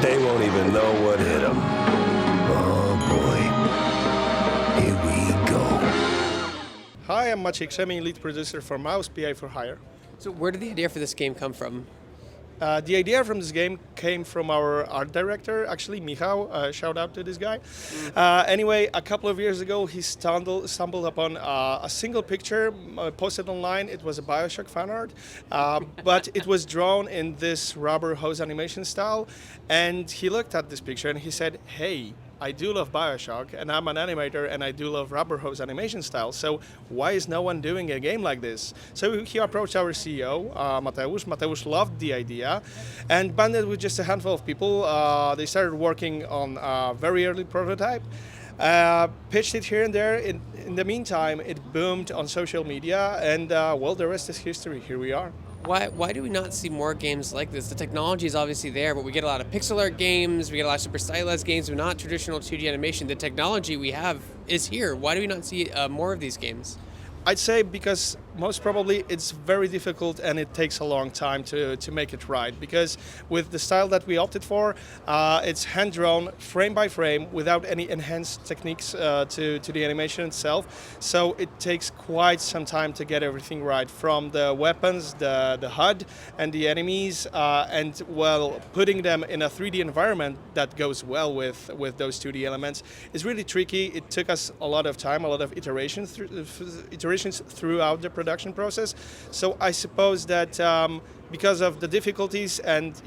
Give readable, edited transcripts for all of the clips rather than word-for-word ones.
They won't even know what hit them. Oh boy. Here we go. Hi, I'm Maciej Krzemień, lead producer for Mouse, PA for Hire. So where did the idea for this game come from? The idea from this game came from our art director, actually, Michał. Shout out to this guy. Anyway, a couple of years ago, he stumbled upon a single picture posted online. It was a BioShock fan art, but it was drawn in this rubber hose animation style. And he looked at this picture and he said, hey, I do love BioShock, and I'm an animator, and I do love rubber hose animation style, so why is no one doing a game like this? So he approached our CEO, Mateusz. Mateusz loved the idea, and banded with just a handful of people. They started working on a very early prototype, pitched it here and there. In the meantime, it boomed on social media, and well, the rest is history. Here we are. Why do we not see more games like this? The technology is obviously there, but we get a lot of pixel art games, we get a lot of super stylized games, but not traditional 2D animation. The technology we have is here. Why do we not see more of these games? I'd say because most probably it's very difficult and it takes a long time to make it right, because with the style that we opted for, it's hand-drawn frame by frame without any enhanced techniques to the animation itself. So it takes quite some time to get everything right, from the weapons, the HUD and the enemies, and well, putting them in a 3D environment that goes well with those 2D elements is really tricky. It took us a lot of time, a lot of iterations throughout the production process. So I suppose that because of the difficulties and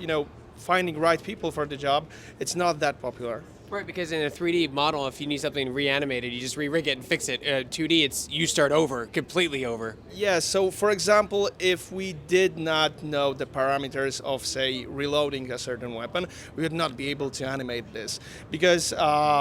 finding right people for the job, it's not that popular. Right, because in a 3D model, if you need something reanimated, you just re-rig it and fix it. 2D, it's you start over, completely over. Yeah, so for example, if we did not know the parameters of, say, reloading a certain weapon, we would not be able to animate this. Because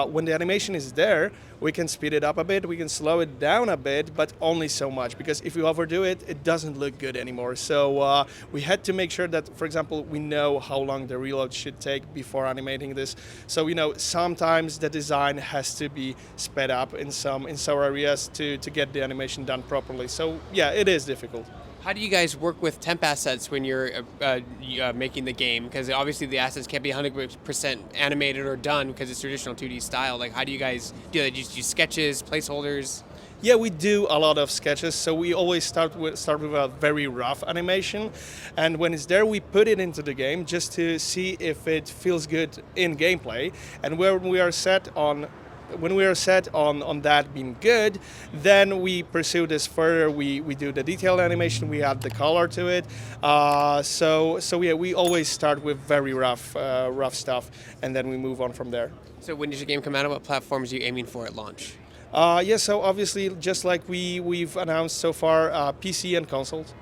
when the animation is there, we can speed it up a bit, we can slow it down a bit, but only so much. Because if we overdo it, it doesn't look good anymore. So we had to make sure that, for example, we know how long the reload should take before animating this. So, sometimes the design has to be sped up in some areas to get the animation done properly. So yeah, it is difficult. How do you guys work with temp assets when you're making the game? Because obviously the assets can't be 100% animated or done because it's traditional 2D style. Like, how do you guys do that? Do you use sketches, placeholders? Yeah, we do a lot of sketches. So we always start with a very rough animation, and when it's there, we put it into the game just to see if it feels good in gameplay. And when we are set on that being good, then we pursue this further. We do the detailed animation, we add the color to it. So yeah, we always start with very rough stuff, and then we move on from there. So when does your game come out? What platforms are you aiming for at launch? Yeah, so obviously, just like we've announced so far, PC and consoles.